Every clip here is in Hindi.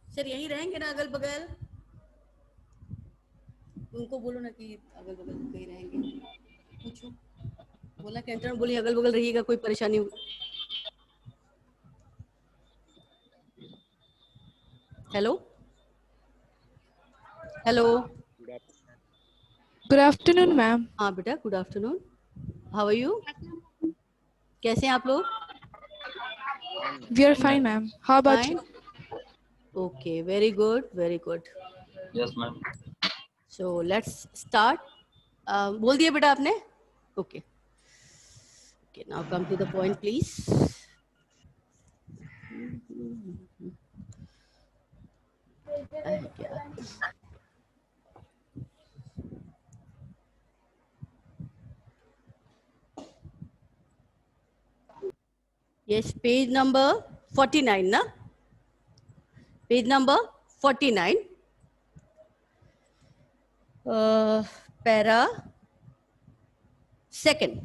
सर यहीं रहेंगे ना अगल बगल? उनको बोलो ना कि अगल बगल कहीं रहेंगे, पूछो। बोला कैंटर बोली अगल बगल रहिएगा, कोई परेशानी हो। Hello hello. Good afternoon ma'am. हाँ बेटा, good afternoon. How are you? कैसे हैं आप लोग? We are fine ma'am, how about fine, you? Okay, very good very good. Yes ma'am. So let's start. बोल दिया बेटा आपने? Okay okay, now come to the point please. क्या यस, पेज नंबर 49 ना, पेज नंबर 49, पैरा सेकंड,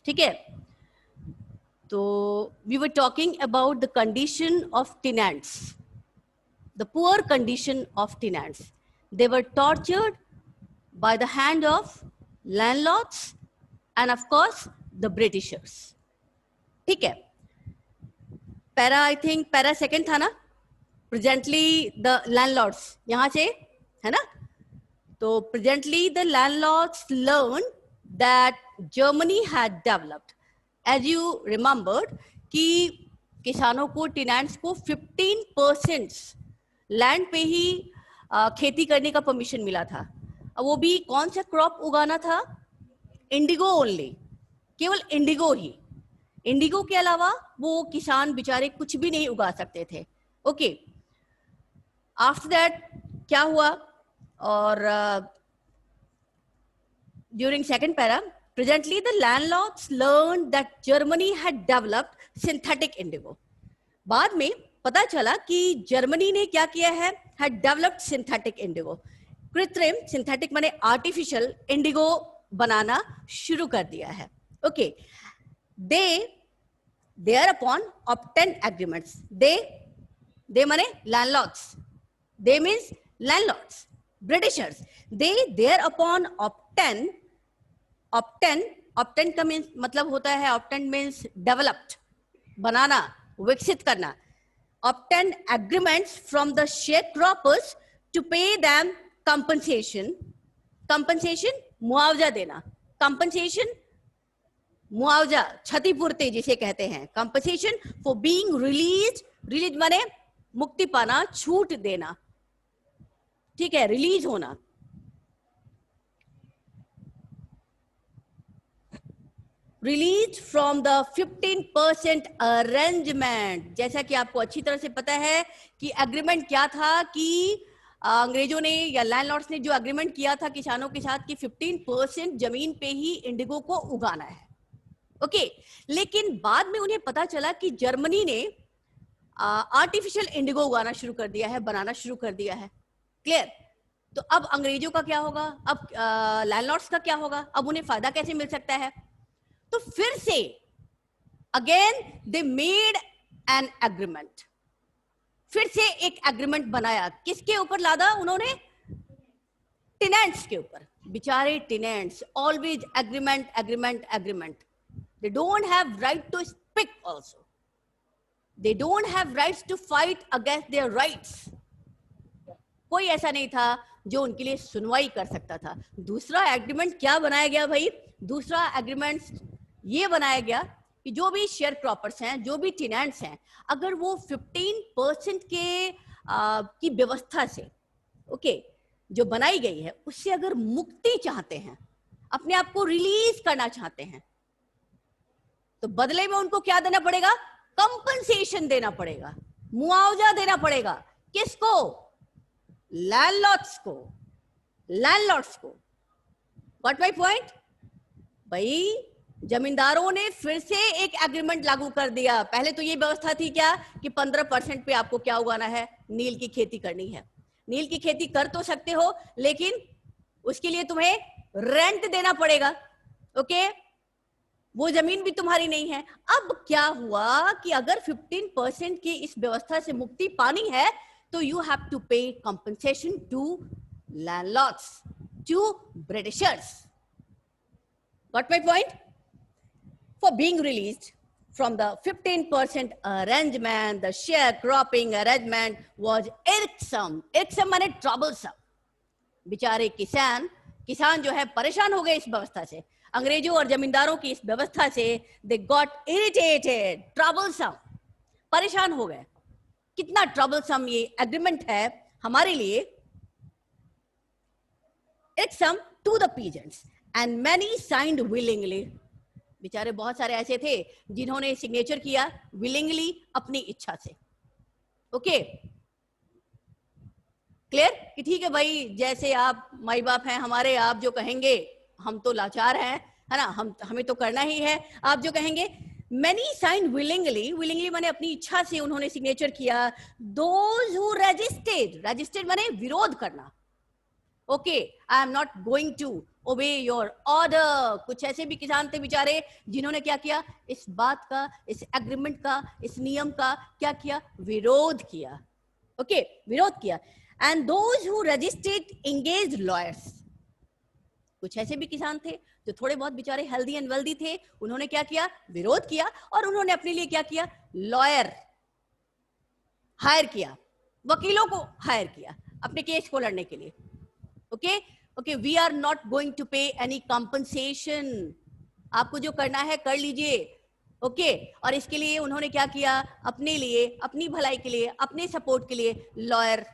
ठीक है। तो we were talking about the condition of tenants, the poor condition of tenants. They were tortured by the hand of landlords and of course the Britishers. ठीक है, para I think para second था ना, प्रेजेंटली द लैंडलॉर्ड्स, यहां से है ना। तो presently the landlords learn that Germany had developed, as you remembered कि किसानों को, टेनेंट्स को 15% लैंड पे ही खेती करने का परमिशन मिला था। अब वो भी कौन सा क्रॉप उगाना था? इंडिगो ओनली, केवल इंडिगो ही। इंडिगो के अलावा वो किसान बेचारे कुछ भी नहीं उगा सकते थे। ओके, आफ्टर दैट क्या हुआ? और during second para, presently the landlords learn that Germany had developed synthetic Indigo. बाद में पता चला कि जर्मनी ने क्या किया है, हैड डेवलप्ड सिंथेटिक इंडिगो। कृत्रिम, सिंथेटिक माने आर्टिफिशियल, इंडिगो बनाना शुरू कर दिया है। Okay, they are upon obtain agreements. They माने landlords, they means landlords, Britishers. They are upon obtain का मीन्स मतलब होता है, ऑब्टेन मीन्स डेवलप्ड, बनाना, विकसित करना। obtain agreements from the sharecroppers to pay them compensation मुआवजा देना, compensation मुआवजा, क्षतिपूर्ति जिसे कहते हैं, compensation for being released माने मुक्ति पाना, छूट देना, ठीक है, रिलीज होना। Release from the 15% arrangement. जैसा कि आपको अच्छी तरह से पता है कि एग्रीमेंट क्या था, कि अंग्रेजों ने या लैंडलॉर्ड्स ने जो एग्रीमेंट किया था किसानों के साथ कि 15% जमीन पे ही इंडिगो को उगाना है। ओके, लेकिन बाद में उन्हें पता चला कि जर्मनी ने आर्टिफिशियल इंडिगो उगाना शुरू कर दिया है, बनाना शुरू कर दिया है। क्लियर? तो अब अंग्रेजों का क्या होगा, अब लैंडलॉर्ड्स का क्या होगा, अब उन्हें फायदा कैसे मिल सकता है? तो फिर से again they made an agreement, फिर से एक एग्रीमेंट बनाया। किसके ऊपर लादा उन्होंने? टेनेंट्स के ऊपर। बेचारे tenants, always agreement agreement agreement. They don't have right to speak also, they don't have rights to fight against their rights. कोई ऐसा नहीं था जो उनके लिए सुनवाई कर सकता था। दूसरा एग्रीमेंट क्या बनाया गया भाई? दूसरा एग्रीमेंट ये बनाया गया कि जो भी शेयर क्रॉपर्स हैं, जो भी टेनेंट्स हैं, अगर वो 15% की व्यवस्था से, ओके, जो बनाई गई है उससे अगर मुक्ति चाहते हैं, अपने आप को रिलीज करना चाहते हैं, तो बदले में उनको क्या देना पड़ेगा? कंपनसेशन देना पड़ेगा, मुआवजा देना पड़ेगा। किसको? लैंडलॉर्ड्स को, लैंडलॉर्ड्स को। What my point? भाई जमींदारों ने फिर से एक एग्रीमेंट लागू कर दिया। पहले तो ये व्यवस्था थी क्या कि 15% पे आपको क्या उगाना है? नील की खेती करनी है। नील की खेती कर तो सकते हो, लेकिन उसके लिए तुम्हें रेंट देना पड़ेगा। ओके, वो जमीन भी तुम्हारी नहीं है। अब क्या हुआ कि अगर 15% की इस व्यवस्था से मुक्ति पानी है तो you have to pay compensation to landlords, to Britishers. Got my point? For being released from the 15% arrangement, the sharecropping arrangement was irksome. Irksome माने troublesome. बेचारे किसान जो है परेशान हो गए इस व्यवस्था से, अंग्रेजों और जमींदारों की इस व्यवस्था से। दे गॉट इरिटेटेड, ट्रबलसम, परेशान हो गए। कितना ट्रबलसम ये एग्रीमेंट है हमारे लिए। It seem to the peasants and many signed willingly. बेचारे बहुत सारे ऐसे थे जिन्होंने सिग्नेचर किया विलिंगली, अपनी इच्छा से। ओके, क्लियर कि ठीक है भाई, जैसे आप माई बाप हैं हमारे, आप जो कहेंगे, हम तो लाचार हैं, है ना, हमें तो करना ही है, आप जो कहेंगे। Many signed willingly, willingly माने अपनी इच्छा से उन्होंने सिग्नेचर किया। Those who resisted, resisted माने विरोध करना। Okay, I am not going to obey your order। कुछ ऐसे भी किसान थे बेचारे जिन्होंने क्या किया, इस बात का, इस एग्रीमेंट का, इस नियम का क्या किया, विरोध किया। ओके, विरोध किया। And those who resisted engaged lawyers। कुछ ऐसे भी किसान थे जो थोड़े बहुत बेचारे हेल्दी एंड वेल्दी थे, उन्होंने क्या किया, विरोध किया, और उन्होंने अपने लिए क्या किया, लॉयर हायर किया, वकीलों को हायर किया अपने केस को लड़ने के लिए। Okay okay, we are not going to pay any compensation, आपको जो करना है कर लीजिए। ओके, और इसके लिए उन्होंने क्या किया, अपने लिए, अपनी भलाई के लिए, अपने सपोर्ट के लिए लॉयर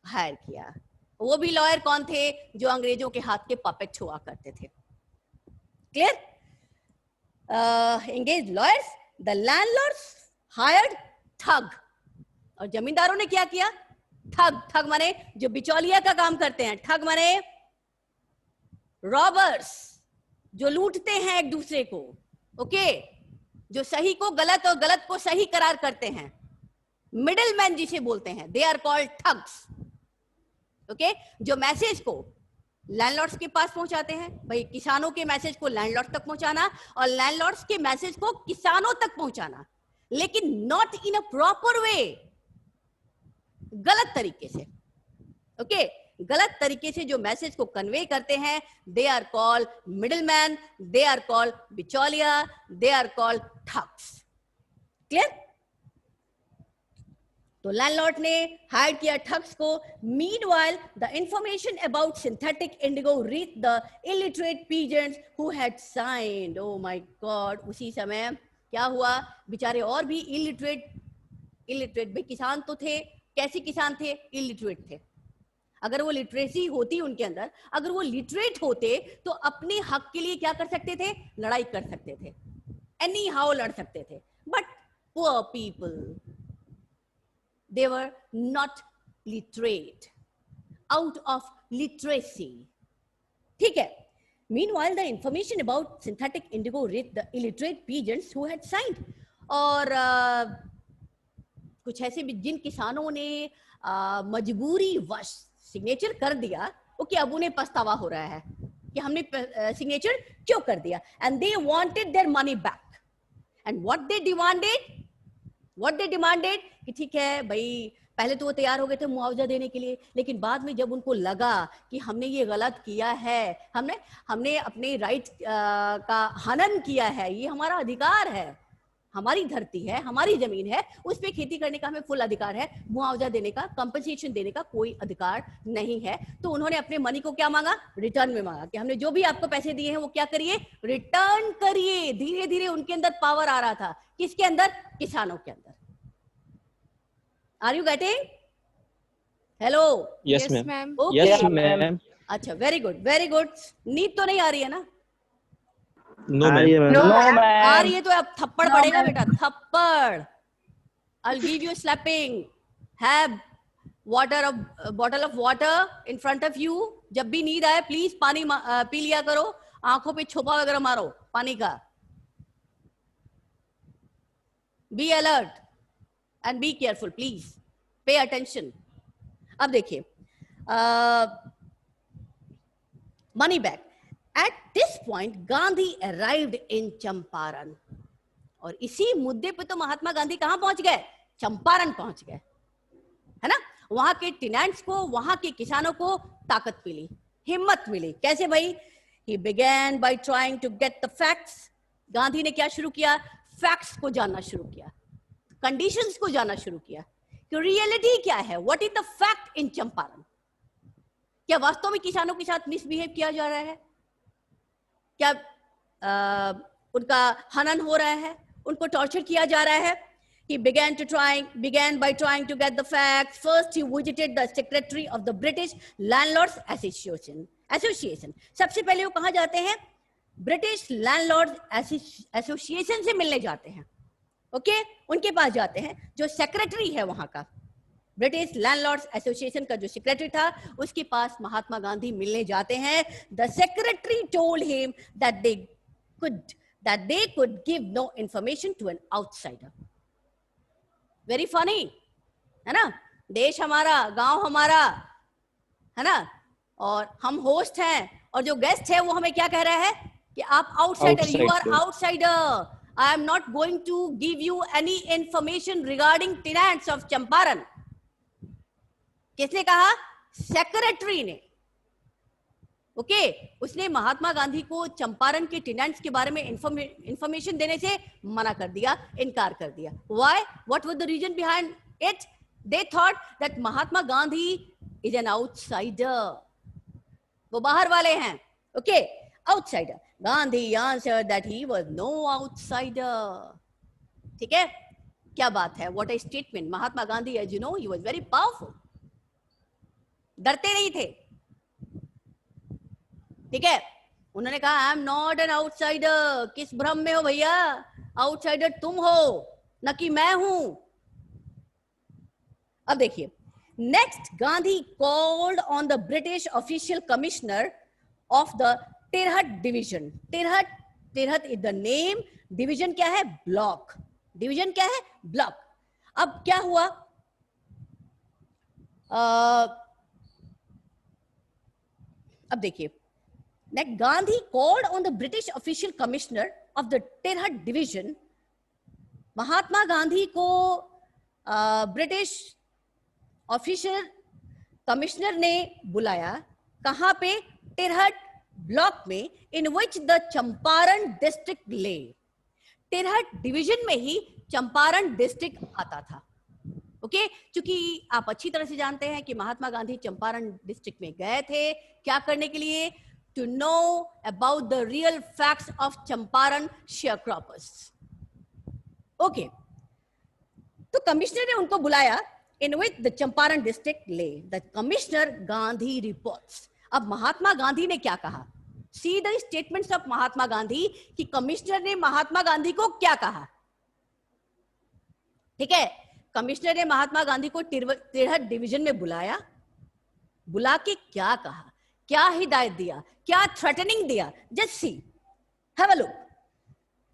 हायर किया। वो भी लॉयर कौन थे, जो अंग्रेजों के हाथ के पपेट हुआ करते थे। Clear? Engage lawyers, the landlords hired ठग, और जमींदारों ने क्या किया, ठग। ठग माने जो बिचौलिया का काम करते हैं, ठग माने रॉबर्स, जो लूटते हैं एक दूसरे को। ओके, जो सही को गलत और गलत को सही करार करते हैं, मिडिल मैन जिसे बोलते हैं, they are called thugs. Okay, जो मैसेज को लैंडलॉर्ड्स के पास पहुंचाते हैं, भाई किसानों के मैसेज को लैंडलॉर्ड तक पहुंचाना, और लैंडलॉर्ड्स के मैसेज को किसानों तक पहुंचाना, लेकिन not in a proper way, गलत तरीके से। ओके, गलत तरीके से जो मैसेज को कन्वे करते हैं, they are called middle man, they are called बिचौलिया, they are called thugs. Clear? तो लैंडलॉर्ड ने हायर किया ठग्स को। Meanwhile the information about synthetic indigo reach the illiterate peasants who had signed. Oh my god, उसी समय क्या हुआ, बेचारे और भी इलिटरेट भाई किसान तो थे, कैसे किसान थे, इलिटरेट थे। अगर वो लिटरेसी होती उनके अंदर, अगर वो लिटरेट होते तो अपने हक के लिए क्या कर सकते थे, लड़ाई कर सकते थे, एनी हाउ लड़ सकते थे। But poor people, they were not literate, out of literacy। ठीक है। Meanwhile the information about synthetic indigo reached the illiterate peasants who had signed। और कुछ ऐसे भी जिन किसानों ने मजबूरी वश सिग्नेचर कर दिया, ओके, अब उन्हें पछतावा हो रहा है कि हमने सिग्नेचर क्यों कर दिया। and they wanted their money back। and what they demanded कि ठीक है भाई, पहले तो वो तैयार हो गए थे मुआवजा देने के लिए, लेकिन बाद में जब उनको लगा कि हमने ये गलत किया है, हमने अपने राइट का हनन किया है, ये हमारा अधिकार है, हमारी धरती है, हमारी जमीन है, उस पे खेती करने का हमें फुल अधिकार है, मुआवजा देने का, कंपनसेशन देने का कोई अधिकार नहीं है। तो उन्होंने अपने मनी को क्या मांगा, रिटर्न में मांगा कि हमने जो भी आपको पैसे दिए हैं वो क्या करिए, रिटर्न करिए। धीरे धीरे उनके अंदर पावर आ रहा था, किसके अंदर, किसानों के अंदर। Are you getting? Hello? Yes, ma'am. Yes, ma'am. अच्छा, वेरी गुड वेरी गुड। नींद तो नहीं आ रही है ना? No, ma'am. No, आ रही है तो अब थप्पड़ पड़ेगा बेटा, थप्पड़। I'll give you slapping। Have water, a bottle of water in front of you। जब भी नींद आए प्लीज पानी पी लिया करो, आंखों पे छोपा वगैरह मारो पानी का। Be alert and be careful, please pay attention। अब देखिए, money back. At this point, Gandhi arrived in Champaran. और इसी मुद्दे पे तो महात्मा गांधी कहां पहुंच गए? चंपारण पहुंच गए, है ना? वहां के टेनेंट्स को, वहां के किसानों को ताकत मिली, हिम्मत मिली. कैसे भाई? He began by trying to get the facts. Gandhi ने क्या शुरू किया? फैक्ट्स को जानना शुरू किया, कंडीशंस को जानना शुरू किया कि रियलिटी क्या है, what is the fact in Champaran. क्या वास्तव में किसानों के साथ मिसबिहेव किया जा रहा है? क्या उनका हनन हो रहा है, उनको टॉर्चर किया जा रहा है? He began by trying to get the facts. First, he visited the secretary of the British Landlords Association. सबसे पहले वो कहाँ जाते हैं? ब्रिटिश लैंडलॉर्ड एसोसिएशन से मिलने जाते हैं. ओके, उनके पास जाते हैं, जो सेक्रेटरी है वहां का. ब्रिटिश लैंडलॉर्ड्स एसोसिएशन का जो सेक्रेटरी था, उसके पास महात्मा गांधी मिलने जाते हैं. The secretary told him that they could give no information to an outsider. Very funny, है ना? देश हमारा, गांव हमारा, है ना? और हम होस्ट हैं, और जो गेस्ट है वो हमें क्या कह रहा है कि आप outsider, you are outsider. I am not going to give you any information regarding tenants of Champaran. किसने कहा? सेक्रेटरी ने. ओके, उसने महात्मा गांधी को चंपारण के टेनेंट्स के बारे में इंफॉर्मेशन देने से मना कर दिया, इनकार कर दिया. Why? What was the reason behind it? They thought that Mahatma Gandhi is an outsider. वो बाहर वाले हैं. Okay, outsider. Gandhi answered that he was no outsider. ठीक है, क्या बात है, what a statement. Mahatma Gandhi, as you know, he was very powerful. डरते नहीं थे. ठीक है, उन्होंने कहा I am not an outsider. किस भ्रम में हो भैया? आउटसाइडर तुम हो, न कि मैं हूं. अब देखिए, next Gandhi called on the British official commissioner of the Tirhut division. Tirhut is the name. Division क्या है? ब्लॉक. डिवीजन क्या है? ब्लॉक. अब क्या हुआ? अब देखिए, Next, Gandhi called on the British official commissioner of the Tirhat division. Mahatma Gandhi को ब्रिटिश ऑफिशियल कमिश्नर ने बुलाया. कहां पे? तिरहट ब्लॉक में, इन विच द चंपारण डिस्ट्रिक्ट ले. तिरहट डिवीजन में ही चंपारण डिस्ट्रिक्ट आता था. ओके, क्योंकि आप अच्छी तरह से जानते हैं कि महात्मा गांधी चंपारण डिस्ट्रिक्ट में गए थे. क्या करने के लिए? To know about the real facts of Champaran sharecroppers. Okay, तो कमिश्नर ने उनको बुलाया. In which the Champaran district lay. The commissioner Gandhi reports. अब महात्मा गांधी ने क्या कहा? See the statements of Mahatma Gandhi, कि कमिश्नर ने महात्मा गांधी को क्या कहा. ठीक है, कमिश्नर ने महात्मा गांधी को तिरहट डिवीजन में बुलाया. बुला के क्या कहा, क्या हिदायत दिया, क्या थ्रेटनिंग दिया? Just see, have a look.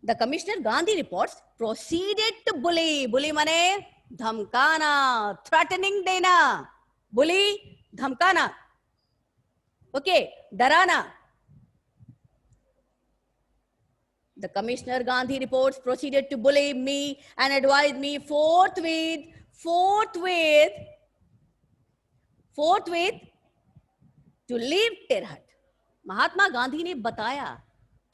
The commissioner Gandhi reports proceeded to bully. Bully माने धमकाना, थ्रेटनिंग देना. बुली, धमकाना. ओके, डराना. The commissioner Gandhi reports proceeded to bully me and advise me forthwith to leave Tirhut. Mahatma Gandhi ने बताया,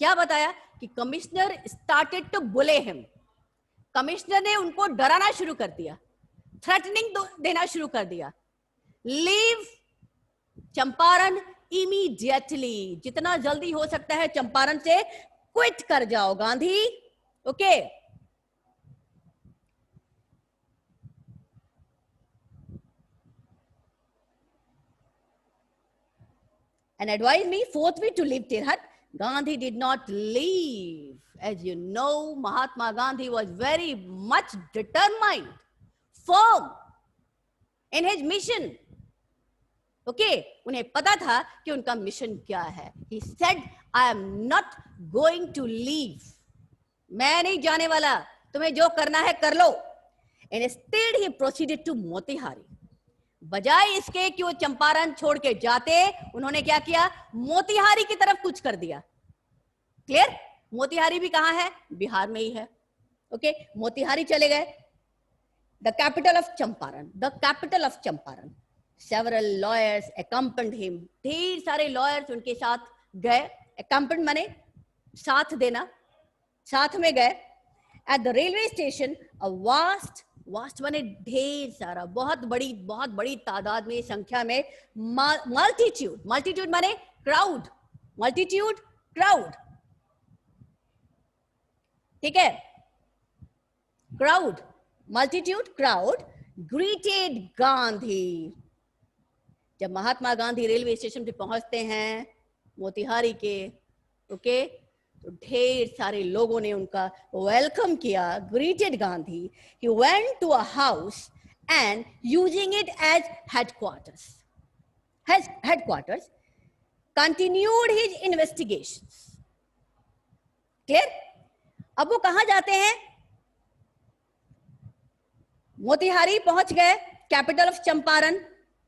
क्या बताया? कि commissioner started to bully him. Commissioner ने उनको डराना शुरू कर दिया, थ्रेटनिंग देना शुरू कर दिया. Leave Champaran immediately. जितना जल्दी हो सकता है चंपारण से क्विट कर जाओ Gandhi. Okay, and advised me forthwith to leave Tirhat. Gandhi did not leave. As you know, Mahatma Gandhi was very much determined, firm in his mission. Okay, उन्हें पता था कि उनका मिशन क्या है. He said, I am not going to leave. मैं नहीं जाने वाला, तुम्हें जो करना है कर लो. Instead, he proceeded to Motihari. बजाय इसके कि वो चंपारण छोड़ के जाते, उन्होंने क्या किया, मोतिहारी की तरफ कुछ कर दिया। क्लियर? मोतिहारी भी कहां है? बिहार में ही है। ओके, मोतिहारी चले गए, the capital of Champaran, the capital of Champaran. Several lawyers accompanied him, ढेर सारे लॉयर्स उनके साथ गए। accompanied माने साथ देना, साथ में गए। At the railway station a vast, vast माने ढेर सारा, बहुत बड़ी तादाद में, संख्या में, मल्टीट्यूड, मल्टीट्यूड माने क्राउड, मल्टीट्यूड क्राउड, ठीक है, crowd, multitude crowd greeted Gandhi. जब महात्मा गांधी रेलवे स्टेशन पे पहुंचते हैं मोतिहारी के, ओके, तो ढेर सारे लोगों ने उनका वेलकम किया, greeted Gandhi. He went to a house and using it as headquarters, continued his investigations. Clear? अब वो कहां जाते हैं? मोतिहारी पहुंच गए, कैपिटल ऑफ चंपारण,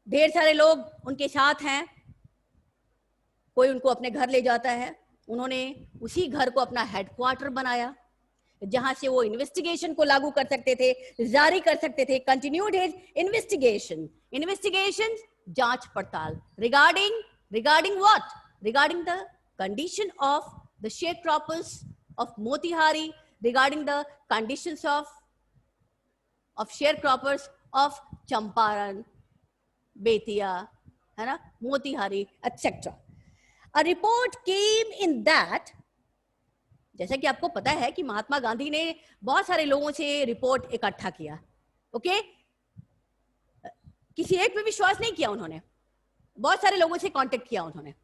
ढेर सारे लोग उनके साथ हैं, कोई उनको अपने घर ले जाता है। उन्होंने उसी घर को अपना हेडक्वार्टर बनाया, जहां से वो इन्वेस्टिगेशन को लागू कर सकते थे, जारी कर सकते थे। कंटिन्यूड हिज इन्वेस्टिगेशन, इन्वेस्टिगेशन जांच पड़ताल, regarding what? Regarding the condition of the sharecroppers of Motihari, regarding the conditions of sharecroppers of Champaran, Bettiah, है ना, Motihari, etc. A report came in that, जैसा कि आपको पता है कि महात्मा गांधी ने बहुत सारे लोगों से रिपोर्ट इकट्ठा किया। ओके, किसी एक पे विश्वास नहीं किया उन्होंने, बहुत सारे लोगों से कांटेक्ट किया उन्होंने,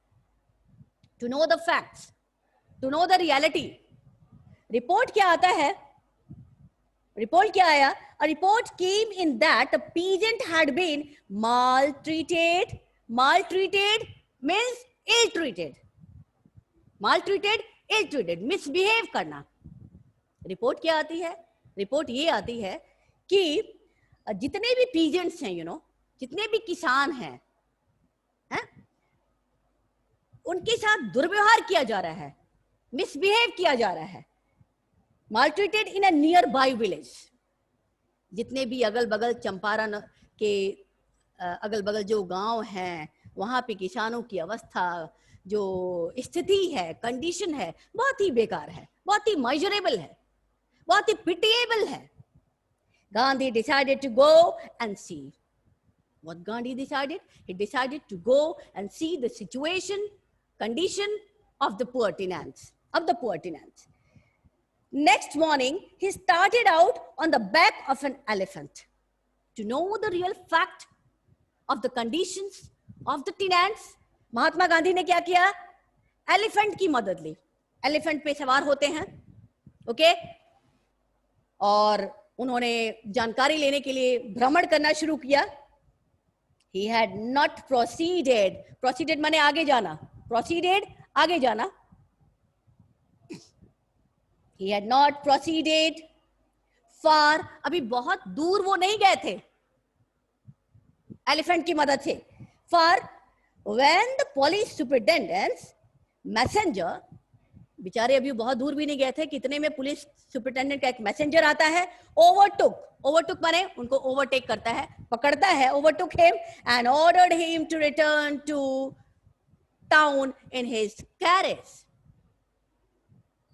to know the facts, to know the reality. Report क्या आता है? रिपोर्ट क्या आया? A report came in that the peasant had been maltreated. Maltreated means ill-treated. Maltreated, ill-treated, misbehave करना। रिपोर्ट क्या आती है? रिपोर्ट ये आती है कि जितने भी peasants हैं, जितने भी किसान हैं, उनके साथ दुर्व्यवहार किया जा रहा है, मिसबिहेव किया जा रहा है। Maltreated in a nearby village, जितने भी अगल बगल चंपारण के अगल बगल जो गांव हैं, वहां पे किसानों की अवस्था, जो स्थिति है, कंडीशन है, बहुत ही बेकार है, बहुत ही मेजरेबल है, बहुत ही पिटिएबल है। Gandhi decided to go and see. What Gandhi decided? He decided to go and see the situation, condition of the poor tenants, Next morning, he started out on the back of an elephant to know the real fact of the conditions of the tenants. महात्मा गांधी ने क्या किया? एलिफेंट की मदद ली। एलिफेंट पे सवार होते हैं, ओके, और उन्होंने जानकारी लेने के लिए भ्रमण करना शुरू किया। He had not proceeded. Proceeded माने आगे जाना, proceeded आगे जाना। He had not proceeded far. अभी बहुत दूर वो नहीं गए थे एलिफेंट की मदद से। Far, when the police superintendent's messenger, बेचारे अभी बहुत दूर भी नहीं गए थे, कितने में पुलिस सुपरिटेंडेंट का एक मैसेंजर आता है। ओवरटुक माने उनको ओवरटेक करता है, पकड़ता है। Overtook him and ordered him to return to town in his carriage.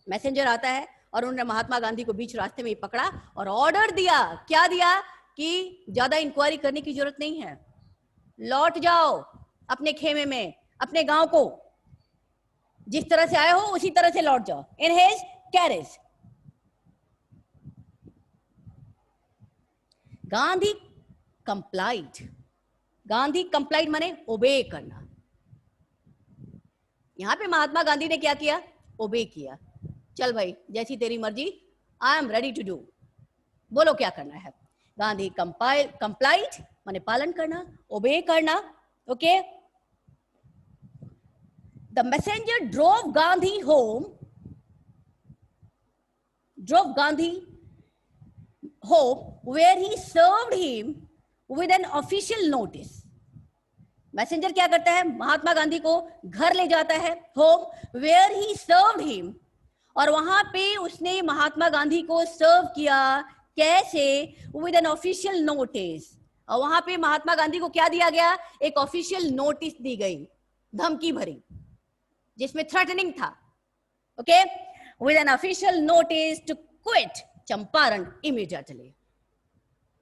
Messenger आता है और उन्होंने महात्मा गांधी को बीच रास्ते में ही पकड़ा और ऑर्डर दिया। क्या दिया? कि ज्यादा इंक्वायरी करने की जरूरत नहीं है, लौट जाओ अपने खेमे में, अपने गांव को, जिस तरह से आए हो उसी तरह से लौट जाओ। इन हिज कैरेज। गांधी कंप्लाइड माने ओबे करना। यहां पे महात्मा गांधी ने क्या किया? ओबे किया। चल भाई, जैसी तेरी मर्जी, I am ready to do, बोलो क्या करना है। गांधी कंप्लाइड माने पालन करना, ओबे करना, okay. The messenger drove Gandhi home, where he served him with an official notice. Messenger क्या करता है, महात्मा गांधी को घर ले जाता है, home, where he served him, और वहां पे उसने महात्मा गांधी को सर्व किया। कैसे? With an official notice. और वहां पे महात्मा गांधी को क्या दिया गया? एक ऑफिशियल नोटिस दी गई, धमकी भरी, जिसमें थ्रेटनिंग था। Okay, with an official notice to quit Champaran immediately.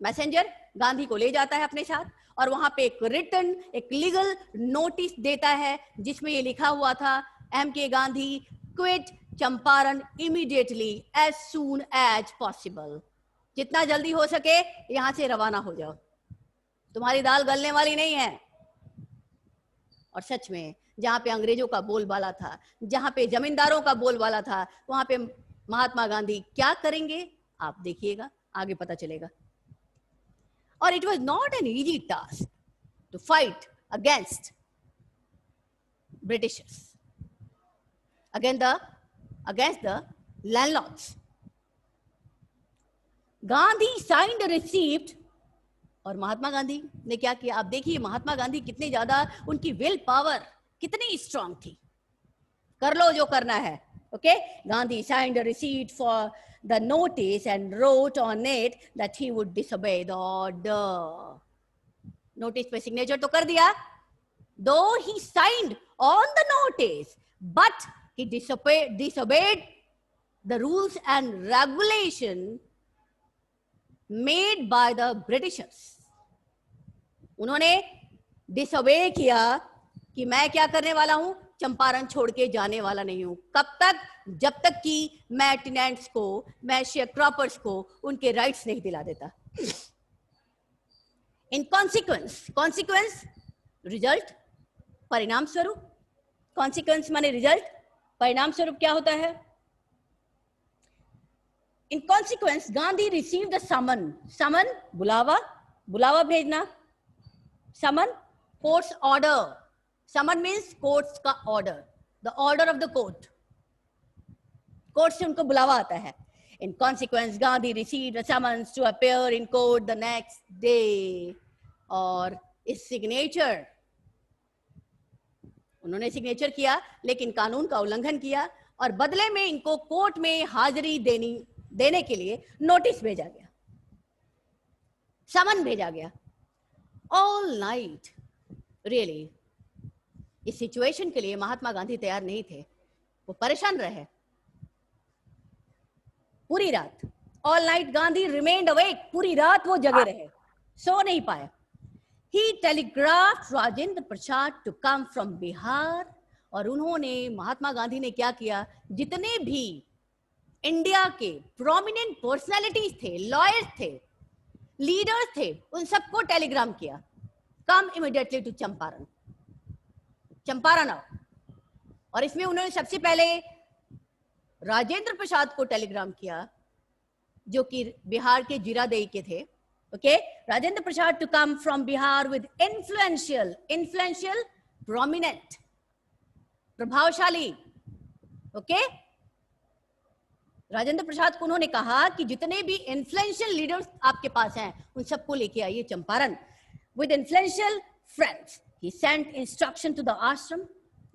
Messenger Gandhi को ले जाता है अपने साथ, और वहां पे एक रिटन, एक लीगल नोटिस देता है, जिसमें ये लिखा हुआ था, M.K. Gandhi quit Champaran immediately as soon as possible. जितना जल्दी हो सके यहां से रवाना हो जाओ, तुम्हारी दाल गलने वाली नहीं है। और सच में जहां पे अंग्रेजों का बोलबाला था, जहां पे जमींदारों का बोलबाला था, वहां पे महात्मा गांधी क्या करेंगे आप देखिएगा, आगे पता चलेगा। और it was not an easy task to fight against Britishers, against the landlords. Gandhi signed a receipt, और महात्मा गांधी ने क्या किया? आप देखिए महात्मा गांधी कितने ज्यादा, उनकी विल पावर कितनी स्ट्रांग थी। कर लो जो करना है। Okay, Gandhi signed a receipt for the notice and wrote on it that he would disobey the order. Notice पे सिग्नेचर तो कर दिया, though he signed on the notice, but he disobeyed the rules and regulation made by the Britishers. उन्होंने disobey किया कि मैं क्या करने वाला हूं, चंपारण छोड़ के जाने वाला नहीं हूं। कब तक? जब तक कि मैं टेनेंट्स को, मैं शेयरक्रॉपर्स को उनके राइट्स नहीं दिला देता। इन कॉन्सिक्वेंस रिजल्ट, परिणाम स्वरूप। कॉन्सिक्वेंस माने रिजल्ट, परिणाम स्वरूप क्या होता है? In consequence Gandhi receive the summon, summon बुलावा, बुलावा भेजना, summon courts order, summon means courts का order, the order of the court, court से उनको बुलावा आता है। In consequence Gandhi receive the summons to appear in court the next day, और इस सिग्नेचर, उन्होंने सिग्नेचर किया लेकिन कानून का उल्लंघन किया, और बदले में इनको कोर्ट में हाजिरी देने के लिए नोटिस भेजा गया, समन भेजा गया। ऑल नाइट, रियली इस सिचुएशन के लिए महात्मा गांधी तैयार नहीं थे, वो परेशान रहे पूरी रात। All night Gandhi remained awake, पूरी रात वो जगे रहे, सो नहीं पाए। He telegraphed Rajendra Prasad to come from Bihar, और उन्होंने, महात्मा गांधी ने क्या किया, जितने भी इंडिया के प्रोमिनेंट पर्सनालिटीज थे, लॉयर्स थे, लीडर्स थे, उन सबको टेलीग्राम किया, कम इमीडिएटली टू चंपारण, चंपारण आओ। और इसमें उन्होंने सबसे पहले राजेंद्र प्रसाद को टेलीग्राम किया, जो कि बिहार के जीरादेई के थे। Okay, Rajendra Prasad to come from Bihar with influential, prominent, प्रभावशाली। Okay, राजेंद्र प्रसाद को उन्होंने कहा कि जितने भी इन्फ्लुएंशियल लीडर्स आपके पास हैं, उन सबको लेके आइए Champaran. With influential friends, he sent instruction to the ashram.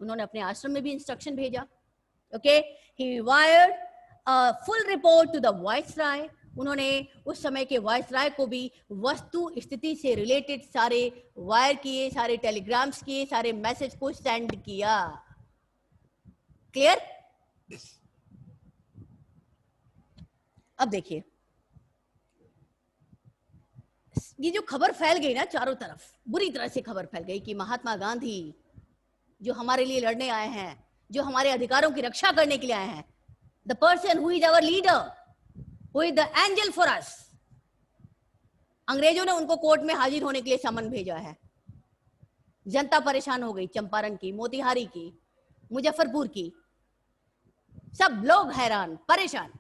उन्होंने अपने आश्रम में भी इंस्ट्रक्शन भेजा। Okay, he wired a full report to the viceroy. उन्होंने उस समय के वायसराय को भी वस्तु स्थिति से रिलेटेड सारे वायर किए, सारे टेलीग्राम्स किए, सारे मैसेज को सेंड किया। क्लियर? अब देखिए, ये जो खबर फैल गई ना चारों तरफ, बुरी तरह से खबर फैल गई कि महात्मा गांधी जो हमारे लिए लड़ने आए हैं, जो हमारे अधिकारों की रक्षा करने के लिए आए हैं, the person who is our leader, Who is the angel for us, अंग्रेजों ने उनको कोर्ट में हाजिर होने के लिए समन भेजा है। जनता परेशान हो गई, चंपारण की, मोतिहारी की, मुजफ्फरपुर की, सब लोग हैरान परेशान।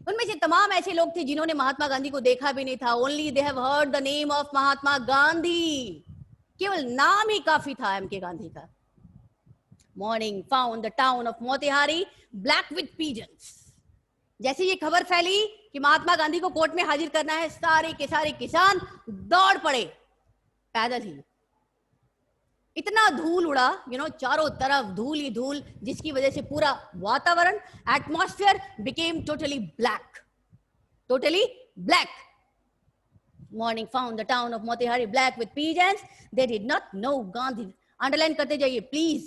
उनमें से तमाम ऐसे लोग थे जिन्होंने महात्मा गांधी को देखा भी नहीं था। Only they have heard the name of Mahatma Gandhi, केवल नाम ही काफी था M.K. गांधी का। Morning found the town of Motihari black with pigeons. जैसे ये खबर फैली कि महात्मा गांधी को कोर्ट में हाजिर करना है, सारे के सारे किसान दौड़ पड़े पैदल ही। इतना धूल उड़ा, चारों तरफ धूल ही धूल, जिसकी वजह से पूरा वातावरण, atmosphere became totally black, totally black. Morning found the town of Motihari black with pigeons. They did not know Gandhi. Underline करते जाइए प्लीज.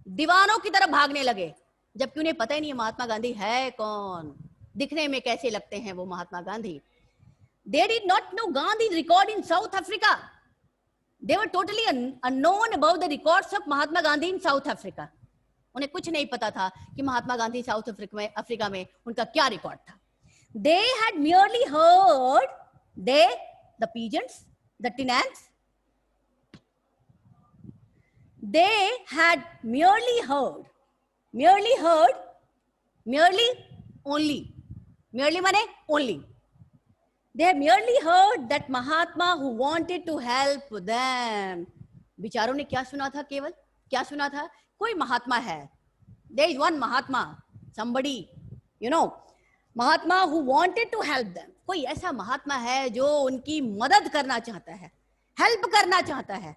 दीवानों की तरफ भागने लगे, जबकि उन्हें पता ही नहीं महात्मा गांधी है कौन, दिखने में कैसे लगते हैं वो Mahatma Gandhi. They did not know Gandhi's record in South Africa. They were totally unknown about the records of Mahatma Gandhi in South Africa. उन्हें कुछ नहीं पता था कि महात्मा गांधी साउथ अफ्रीका में उनका क्या रिकॉर्ड था. They had merely heard, the pigeons, the tenants, they had merely heard, only माने only. They have merely heard that Mahatma who wanted to help them. बिचारों ने क्या सुना था? केवल क्या सुना था? कोई महात्मा है. There is one Mahatma, somebody, Mahatma who wanted to help them. कोई ऐसा महात्मा है जो उनकी मदद करना चाहता है, हेल्प करना चाहता है.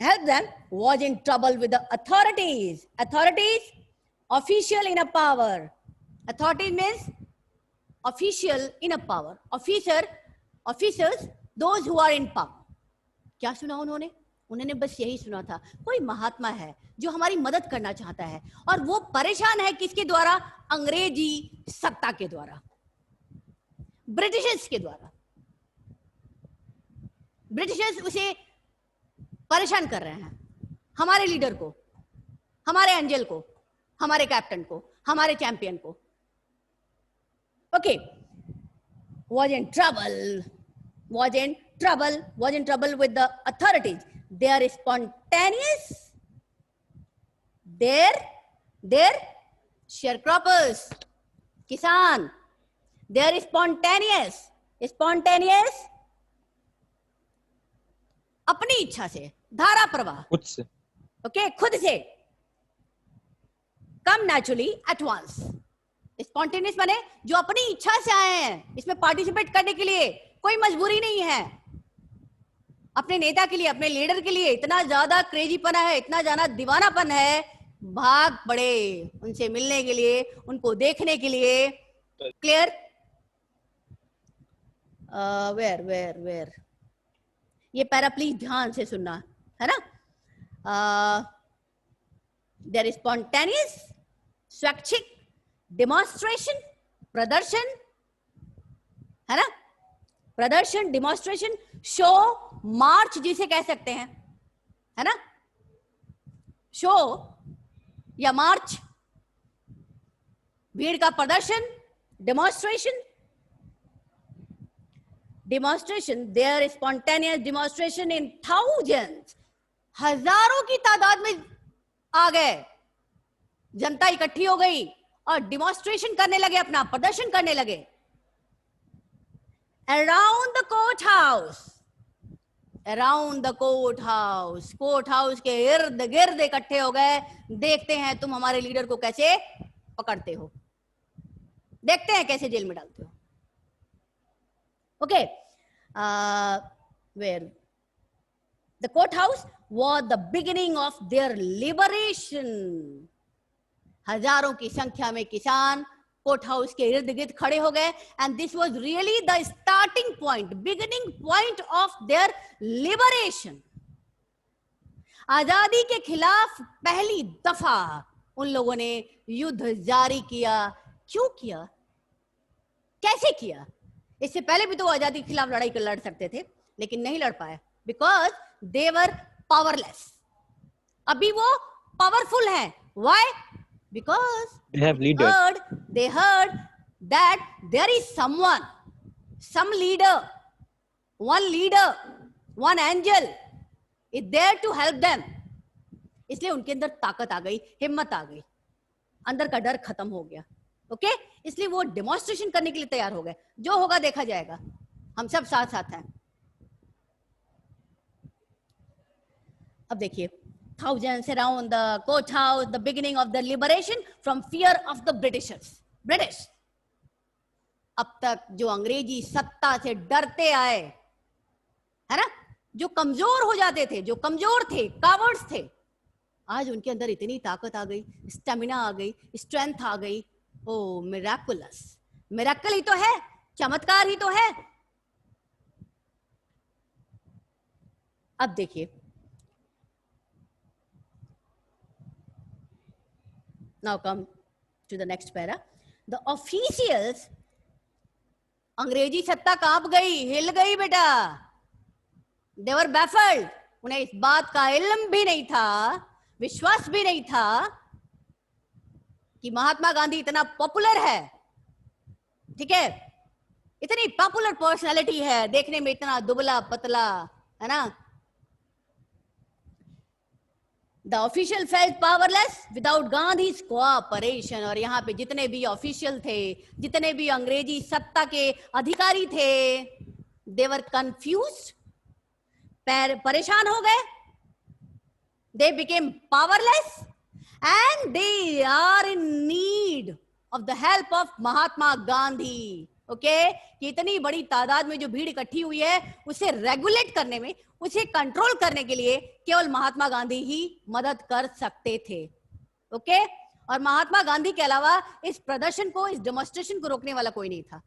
Help them, was in trouble with the authorities. Authorities, official in a power. Authority means official in a power. Officers, those who are in power. क्या सुना उन्होंने? उन्होंने बस यही सुना था, कोई महात्मा है जो हमारी मदद करना चाहता है, और वो परेशान है किसके द्वारा? अंग्रेजी सत्ता के द्वारा, ब्रिटिशर्स के द्वारा. ब्रिटिशर्स उसे परेशान कर रहे हैं, हमारे लीडर को, हमारे एंजल को, हमारे कैप्टन को, हमारे चैंपियन को. Okay, was in trouble with the authorities. They are spontaneous. They're sharecroppers, kisan. They are spontaneous. अपनी इच्छा से, धारा प्रवाह, खुद से. Okay, खुद से. Come naturally at once. Spontaneous माने जो अपनी इच्छा से आए हैं इसमें पार्टिसिपेट करने के लिए, कोई मजबूरी नहीं है. अपने नेता के लिए, अपने लीडर के लिए इतना ज्यादा क्रेजीपना है, इतना ज्यादा दीवानापन है, भाग पड़े उनसे मिलने के लिए, उनको देखने के लिए. क्लियर? वेयर ये पैरा प्लीज ध्यान से सुनना है ना. देयर इज स्पॉन्टेनियस, स्वैच्छिक, डेमोन्स्ट्रेशन, प्रदर्शन, है ना, प्रदर्शन, डेमोन्स्ट्रेशन, शो, मार्च जिसे कह सकते हैं, है ना, शो या मार्च, भीड़ का प्रदर्शन, demonstration. There spontaneous demonstration in thousands, हजारों की तादाद में आ गए, जनता इकट्ठी हो गई और डिमॉन्स्ट्रेशन करने लगे, अपना प्रदर्शन करने लगे. अराउंड द कोर्ट हाउस के इर्द गिर्द इकट्ठे हो गए. देखते हैं तुम हमारे लीडर को कैसे पकड़ते हो, देखते हैं कैसे जेल में डालते हो. Okay, where the court house was the beginning of their liberation. हजारों की संख्या में किसान कोर्ट हाउस के इर्द गिर्द खड़े हो गए, and this was really the starting point, beginning point of their liberation. आजादी के खिलाफ पहली दफा उन लोगों ने युद्ध जारी किया. क्यों किया, कैसे किया? इससे पहले भी तो आजादी के खिलाफ लड़ाई लड़ सकते थे, लेकिन नहीं लड़ पाए, बिकॉज दे वर पावरलेस. अभी वो पावरफुल हैं. Why? Because they heard that there is someone, some leader, one angel is there to help them. इसलिए उनके अंदर ताकत आ गई, हिम्मत आ गई, अंदर का डर खत्म हो गया. ओके, इसलिए वो डेमोन्स्ट्रेशन करने के लिए तैयार हो गए. जो होगा देखा जाएगा, हम सब साथ साथ हैं. अब देखिए, thousands around the courthouse, the beginning of the liberation from fear of the Britishers. British. अब तक जो अंग्रेजी सत्ता से डरते आए, है ना, जो कमजोर हो जाते थे, जो कमजोर थे, कावर्ड्स थे, आज उनके अंदर इतनी ताकत आ गई, स्टेमिना आ गई, स्ट्रेंथ आ गई। ओ मिराकुलस, मिराकल ही तो है, चमत्कार ही तो है। अब देखिए, now come to the next para. The officials, अंग्रेजी सत्ता कांप गई, हिल गई बेटा। दे वर बैफल्ड, उन्हें इस बात का इल्म भी नहीं था, विश्वास भी नहीं था कि महात्मा गांधी इतना पॉपुलर है। ठीक है, इतनी पॉपुलर पर्सनालिटी है, देखने में इतना दुबला पतला है ना। The official felt powerless without Gandhi's cooperation. और यहाँ पे जितने भी ऑफिशियल थे, जितने भी अंग्रेजी सत्ता के अधिकारी थे, दे वर कंफ्यूज्ड, परेशान हो गए, they became powerless and they are in need of the help of Mahatma Gandhi. Okay, कि इतनी बड़ी तादाद में जो भीड़ इकट्ठी हुई है, उसे रेगुलेट करने में, उसे कंट्रोल करने के लिए केवल महात्मा गांधी ही मदद कर सकते थे। ओके, और महात्मा गांधी के अलावा इस प्रदर्शन को, इस डेमोन्स्ट्रेशन को रोकने वाला कोई नहीं था।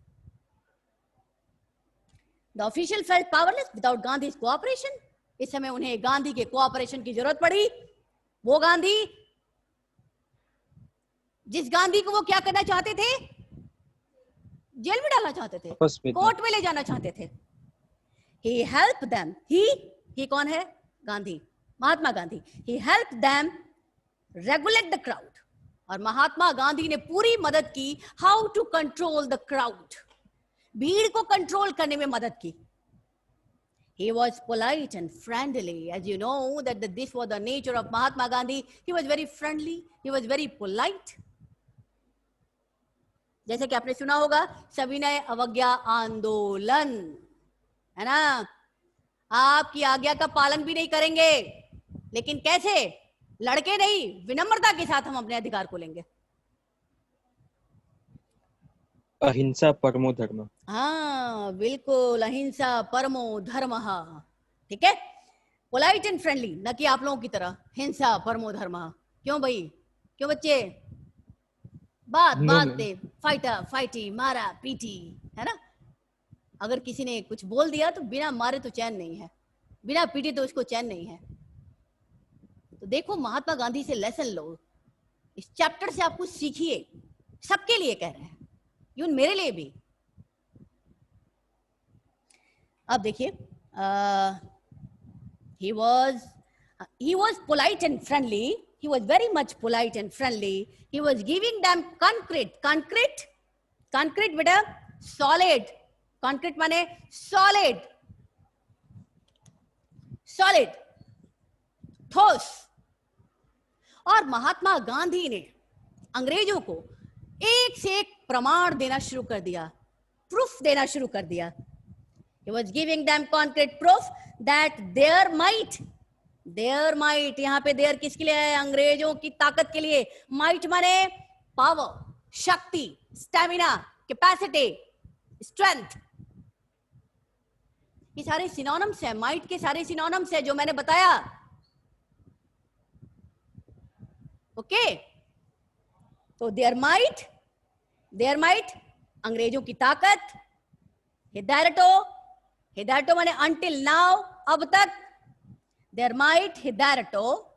The official felt powerless without Gandhi's cooperation. इस समय उन्हें गांधी के कोऑपरेशन की जरूरत पड़ी। वो गांधी, जिस गांधी को वो क्या करना चाहते थे, जेल में डालना चाहते थे, कोर्ट में ले जाना चाहते थे। He helped them, he कौन है? Gandhi, Mahatma Gandhi. He helped them regulate the crowd। और महात्मा गांधी ने पूरी मदद की, how to control the crowd, भीड़ को कंट्रोल करने में मदद की। He was polite and friendly. As you know that this was the nature of Mahatma Gandhi. He was very friendly. He was very polite. जैसे कि आपने सुना होगा सविनय अवज्ञा आंदोलन, है ना। आपकी आज्ञा का पालन भी नहीं करेंगे, लेकिन कैसे? लड़के नहीं, विनम्रता के साथ हम अपने अधिकार को लेंगे। अहिंसा परमो धर्म। हाँ बिल्कुल, अहिंसा परमो धर्म। ठीक है, पोलाइट एंड फ्रेंडली, न कि आप लोगों की तरह हिंसा परमो धर्म। क्यों भाई, क्यों बच्चे? बात पे फाइटी, मारा पीटी, है ना। अगर किसी ने कुछ बोल दिया तो बिना मारे तो चैन नहीं है, बिना पीटे तो उसको चैन नहीं है। तो देखो, महात्मा गांधी से लेसन लो, इस चैप्टर से आप कुछ सीखिए। सबके लिए कह रहे हैं, इवन मेरे लिए भी। अब देखिए, he was polite and friendly. He was very much polite and friendly. He was giving them concrete बेटा, solid, concrete माने solid, ठोस। और महात्मा गांधी ने अंग्रेजों को एक से एक प्रमाण देना शुरू कर दिया, प्रूफ देना शुरू कर दिया। He was giving them concrete proof that their might, यहाँ पे देयर किसके लिए है? अंग्रेजों की ताकत के लिए। माइट माने पावर, शक्ति, स्टेमिना, कैपेसिटी, स्ट्रेंथ। ये सारे सिनोनिम्स है, माइट के सारे सिनोनिम्स है जो मैंने बताया। ओके, तो देयर माइट अंग्रेजों की ताकत। हिदायतो माने अंटिल नाउ, अब तक। देयर माइट, हिदायतो,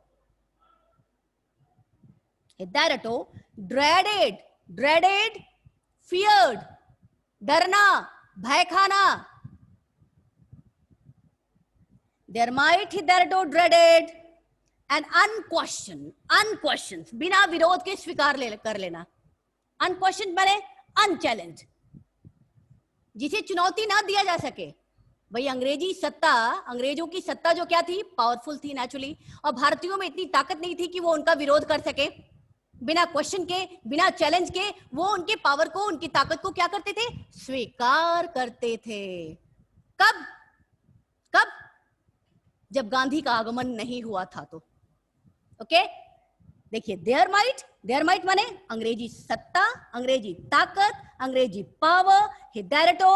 ड्रेडेड, फियर्ड, डरना, भय खाना। देयर माइट, हिदायतो, ड्रेडेड एंड अनक्वेश्चन, बिना विरोध के स्वीकार कर लेना। अनक्वेश्चन माने अनचैलेंज, जिसे चुनौती ना दिया जा सके। भाई अंग्रेजों की सत्ता जो क्या थी, पावरफुल थी नेचुरली, और भारतीयों में इतनी ताकत नहीं थी कि वो उनका विरोध कर सके। बिना क्वेश्चन के, बिना चैलेंज के वो उनके पावर को, उनकी ताकत को क्या करते थे? स्वीकार करते थे। कब? जब गांधी का आगमन नहीं हुआ था तो। ओके, देखिए, देयर माइट माने अंग्रेजी सत्ता, अंग्रेजी ताकत, अंग्रेजी पावर। हिदायतो,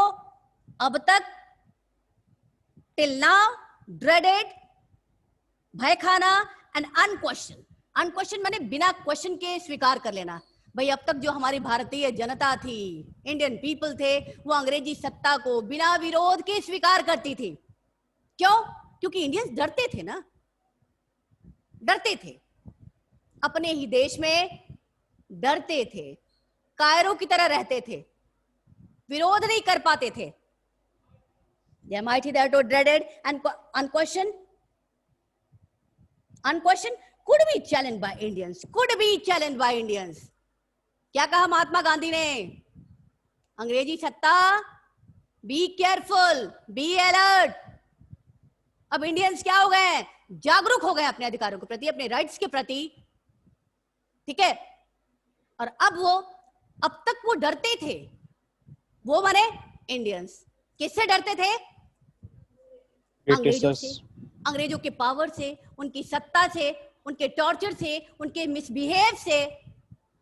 अब तक, टिल नाउ, dreaded, भय खाना, एंड अनक्वेश्चन. अनक्वेश्चन माने बिना क्वेश्चन के स्वीकार कर लेना. भाई अब तक जो हमारी भारतीय जनता थी, इंडियन पीपल थे, वो अंग्रेजी सत्ता को बिना विरोध के स्वीकार करती थी. क्यों? क्योंकि इंडियंस डरते थे ना, डरते थे, अपने ही देश में डरते थे, कायरों की तरह रहते थे, विरोध नहीं कर पाते थे. They might that or dreaded and unquestioned. Unquestioned could be challenged by Indians. Could be challenged by Indians. क्या कहा महात्मा गांधी ने? अंग्रेजी सत्ता, बी केयरफुल, बी अलर्ट. अब इंडियंस क्या हो गए हैं? जागरूक हो गए अपने अधिकारों के प्रति, अपने राइट्स के प्रति. ठीक है. और अब तक वो डरते थे. वो माने इंडियंस. किससे डरते थे? अंग्रेजों से, अंग्रेजों के पावर से, उनकी सत्ता से, उनके टॉर्चर से, उनके मिसबिहेव से,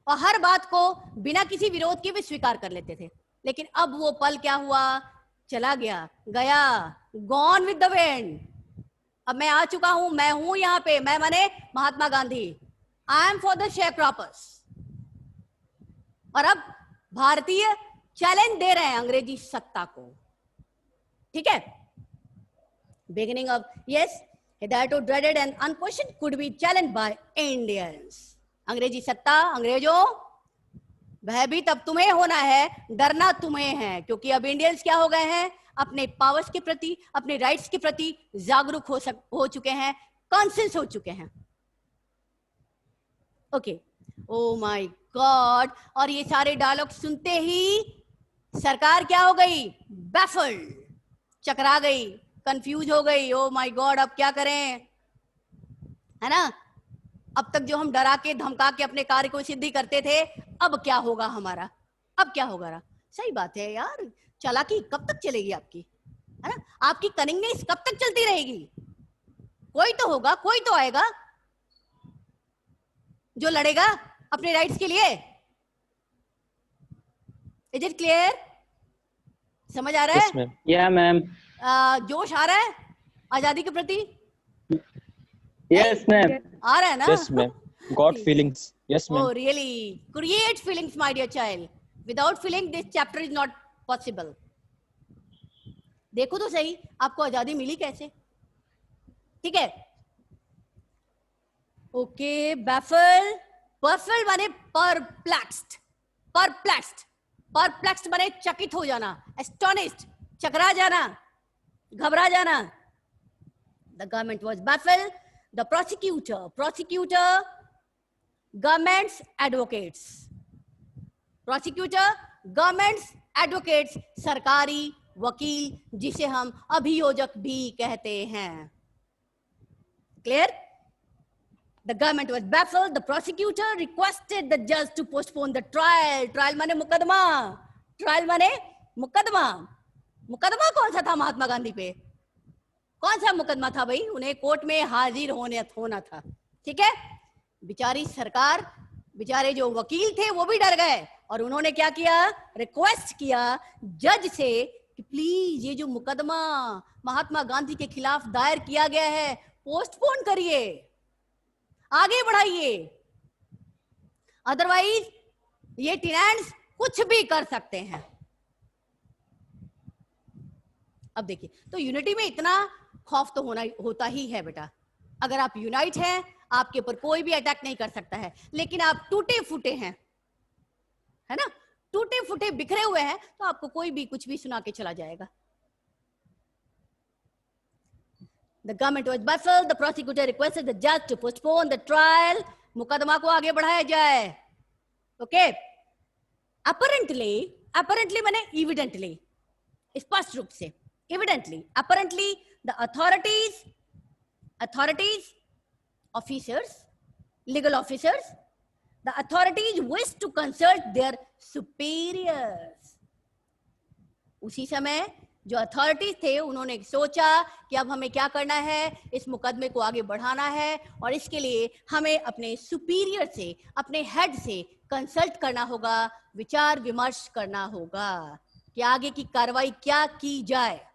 और हर बात को बिना किसी विरोध के भी स्वीकार कर लेते थे. लेकिन अब वो पल क्या हुआ? चला गया, गया, गॉन विद द विंड. अब मैं आ चुका हूं, मैं हूं यहां पे. मैं माने Mahatma Gandhi. I am for the sharecroppers. और अब भारतीय चैलेंज दे रहे हैं अंग्रेजी सत्ता को. ठीक है. Beginning of yes, hitherto dreaded and unquestioned could be challenged by Indians. अंग्रेजी सत्ता, अंग्रेजों, भयभीत अब तुम्हें होना है, डरना तुम्हें है. क्योंकि अब इंडियंस क्या हो गए हैं? अपने पावर्स के प्रति, अपने राइट्स के प्रति जागरूक हो चुके हैं, कॉन्शियस हो चुके हैं. ओके. O my God. और ये सारे डायलॉग सुनते ही सरकार क्या हो गई? बैफल्ड, चकरा गई, कंफ्यूज हो गई. ओ माय गॉड, अब क्या करें? है ना. अब तक जो हम डरा के धमका के अपने कार्य को सिद्धि करते थे, अब क्या होगा हमारा? अब क्या होगा? सही बात है यार. चालाकी कब तक चलेगी आपकी? है ना. आपकी कनिंगनेस कब तक चलती रहेगी? कोई तो होगा, कोई तो आएगा जो लड़ेगा अपने राइट्स के लिए. Is it clear? समझ आ रहा है? Yes, ma'am. Yeah, ma'am. जोश आ रहा है आजादी के प्रति? Yes, ma'am. आ रहा है ना? Yes, ma'am. Got feelings. Yes, ma'am. Oh, really? Create feelings, my dear child. Without feeling, this chapter is not possible. देखो तो सही, आपको आजादी मिली कैसे? ठीक है. ओके. बैफल, परफेक्ट माने परप्लेक्स्ड. परप्लेक्स्ड, परप्लेक्स्ड माने चकित हो जाना, एस्टोनिश्ड, चकरा जाना, घबरा जाना. The government was baffled. The prosecutor, government's advocates, prosecutor, government's advocates, सरकारी वकील, जिसे हम अभियोजक भी कहते हैं. Clear? The government was baffled. The prosecutor requested the judge to postpone the trial. Trial माने मुकदमा. Trial माने मुकदमा. मुकदमा कौन सा था महात्मा गांधी पे? कौन सा मुकदमा था भाई? उन्हें कोर्ट में हाजिर होना था. ठीक है. बेचारी सरकार, बेचारे जो वकील थे वो भी डर गए, और उन्होंने क्या किया? रिक्वेस्ट किया जज से कि प्लीज ये जो मुकदमा महात्मा गांधी के खिलाफ दायर किया गया है, पोस्टपोन करिए, आगे बढ़ाइए, अदरवाइज ये टिनेंट्स कुछ भी कर सकते हैं. अब देखिए, तो यूनिटी में इतना खौफ तो होता ही है बेटा. अगर आप यूनाइट हैं, आपके ऊपर कोई भी अटैक नहीं कर सकता है. लेकिन आप टूटे फूटे हैं, है ना, टूटे फूटे बिखरे हुए हैं, तो आपको कोई भी कुछ भी सुना के चला जाएगा. The government was baffled. The prosecutor requested the judge to postpone the trial. मुकदमा को आगे बढ़ाया जाए. Okay. Apparently माने evidently, स्पष्ट रूप से. Evidently, apparently, the authorities, officers, legal officers, the authorities wish to consult their superiors. उसी समय जो अथॉरिटीज थे, उन्होंने सोचा कि अब हमें क्या करना है, इस मुकदमे को आगे बढ़ाना है, और इसके लिए हमें अपने सुपीरियर से, अपने हेड से कंसल्ट करना होगा, विचार विमर्श करना होगा कि आगे की कार्रवाई क्या की जाए.